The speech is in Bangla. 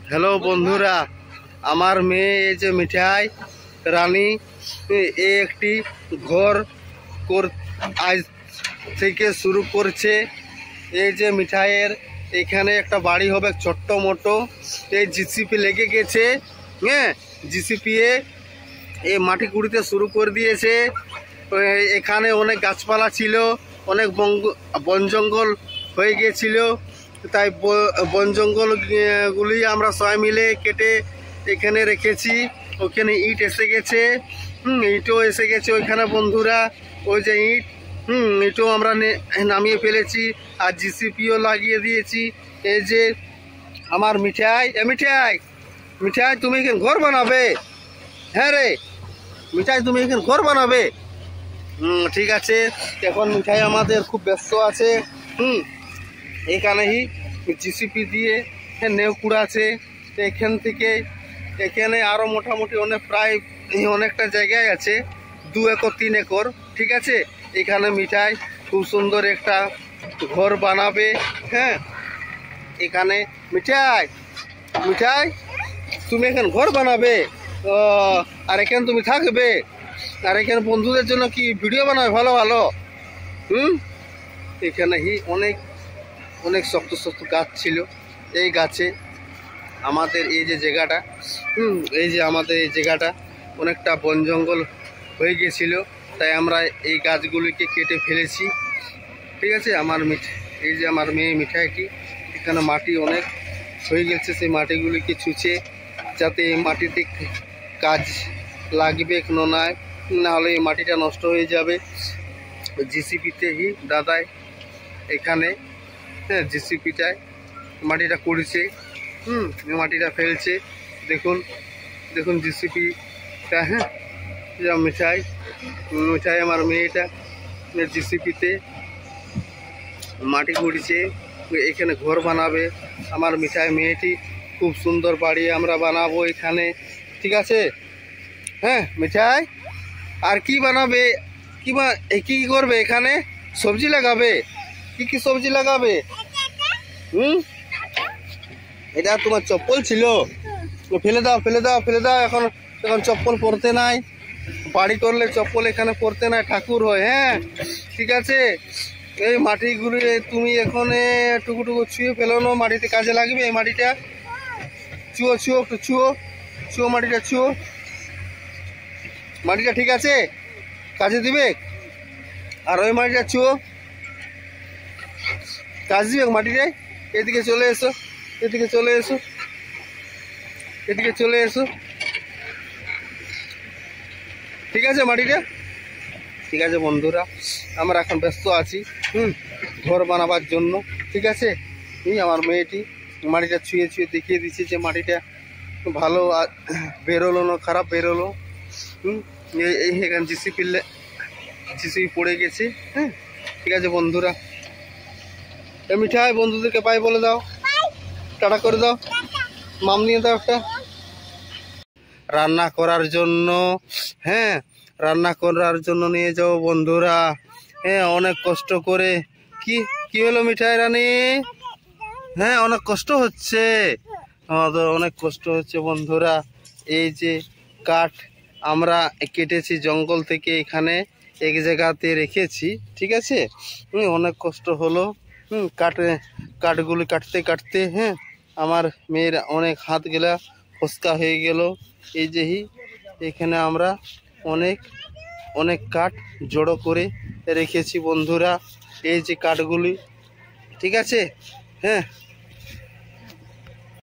হ্যালো বন্ধুরা, আমার মেয়ে এই যে মিঠাই রানী এ একটি ঘর আজ থেকে শুরু করছে। এই যে মিঠাইয়ের এখানে একটা বাড়ি হবে ছোট্ট মোটো। এই জিসিপি লেগে গেছে, হ্যাঁ জিসিপি এই মাটি কুড়িতে শুরু করে দিয়েছে। এখানে অনেক গাছপালা ছিল, অনেক বন জঙ্গল হয়ে গিয়েছিল, তাই বন জঙ্গল গুলি আমরা সবাই মিলে কেটে এখানে রেখেছি। ওখানে ইট এসে গেছে, ইটও এসে গেছে ওইখানে বন্ধুরা। ওই যে ইট ইটও আমরা নামিয়ে ফেলেছি, আর জিসিপিও লাগিয়ে দিয়েছি। এই যে আমার মিঠাই, মিঠাই মিঠাই তুমি এখানে ঘর বানাবে? হ্যাঁ রে মিঠাই, তুমি এখানে ঘর বানাবে? ঠিক আছে। এখন মিঠাই আমাদের খুব ব্যস্ত আছে। এখানেই জিসিপি দিয়ে নেউ কুড়াচ্ছে। এখান থেকে এখানে আরও মোটামুটি প্রায় অনেকটা জায়গায় আছে, 2 একর 3 একর। ঠিক আছে, এখানে মিঠাই খুব সুন্দর একটা ঘর বানাবে। হ্যাঁ, এখানে মিঠাই মিঠাই তুমি এখানে ঘর বানাবে, আর এখানে তুমি থাকবে, আর এখানে বন্ধুদের জন্য কি ভিডিও বানাবে ভালো ভালো। এখানেই অনেক অনেক শক্ত শক্ত গাছ ছিল। এই গাছে আমাদের এই যে জায়গাটা, এই যে আমাদের এই জায়গাটা অনেকটা বন জঙ্গল হয়ে গিয়েছিল, তাই আমরা এই গাছগুলিকে কেটে ফেলেছি। ঠিক আছে, এই যে আমার মেয়ে মিঠাইটি এখানে মাটি অনেক হয়ে গেছে, সেই মাটিগুলিকে ছুঁচে যাতে এই মাটিতে কাজ লাগবে কোনো নয়, নাহলে এই মাটিটা নষ্ট হয়ে যাবে। জিসিপিতেই দাদাই এখানে জিসিপিটায় মাটিটা কুড়িছে, মাটিটা ফেলছে। দেখুন দেখুন জিসিপিটা। হ্যাঁ, মিঠাই মিঠাই আমার মেয়েটা জিসিপিতে মাটি কুড়িছে, এখানে ঘর বানাবে। আমার মিঠাই মেয়েটি খুব সুন্দর বাড়ি আমরা বানাবো এখানে। ঠিক আছে, হ্যাঁ মিঠাই আর কি বানাবে, কি করবে এখানে? সবজি লাগাবে? কি সবজি লাগাবে? এটা তোমার চপ্পল ছিল, ফেলে দাও ফেলে দাও ফেলে দাও। এখন চপ্পল পরতে নাই, বাড়ি করলে চপ্পল এখানে পরতে নাই, ঠাকুর হয়। হ্যাঁ ঠিক আছে, এই মাটিগুলি তুমি এখানে টুকু টুকু ছুঁয়ে ফেলানো, মাটিতে কাজে লাগবে। এই মাটিটা ছুঁয়ো ছুঁয়ো একটু ছুঁয়ো ছুঁয়ো, মাটিটা ছুঁয়ো, মাটিটা ঠিক আছে, কাজে দিবে। আর ওই মাটিটা ছুঁয়ো, কাজ দিবে মাটিটায়। এদিকে চলে এসো, এদিকে চলে এসো, এদিকে চলে এসো। ঠিক আছে মাটিটা ঠিক আছে। বন্ধুরা, আমরা এখন ব্যস্ত আছি ঘর বানাবার জন্য। ঠিক আছে, আমার মেয়েটি মাটিটা ছুঁয়ে ছুঁয়ে দেখিয়ে দিচ্ছে যে মাটিটা ভালো বেরোলো না খারাপ বেরোলো। এখানে জিসিপি পড়ে গেছে। হ্যাঁ ঠিক আছে বন্ধুরা, মিঠাই বন্ধুদেরকে বাই বলে দাও, টাটা করে দাও, মাম নিয়ে দাও একটা। রান্না করার জন্য, হ্যাঁ রান্না করার জন্য নিয়ে যাও বন্ধুরা। হ্যাঁ, অনেক কষ্ট করে। কি হলো মিঠাই রানী? হ্যাঁ অনেক কষ্ট হচ্ছে, আমাদের অনেক কষ্ট হচ্ছে বন্ধুরা। এই যে কাঠ আমরা কেটেছি জঙ্গল থেকে, এখানে এক জায়গাতে রেখেছি। ঠিক আছে, অনেক কষ্ট হলো। কাঠগুলি কাটতে কাটতে হ্যাঁ আমার মেয়ের অনেক হাত গেলা ফসকা হয়ে গেল। এই যে এখানে আমরা অনেক অনেক কাঠ জড়ো করে রেখেছি বন্ধুরা, এই যে কাঠগুলি। ঠিক আছে, হ্যাঁ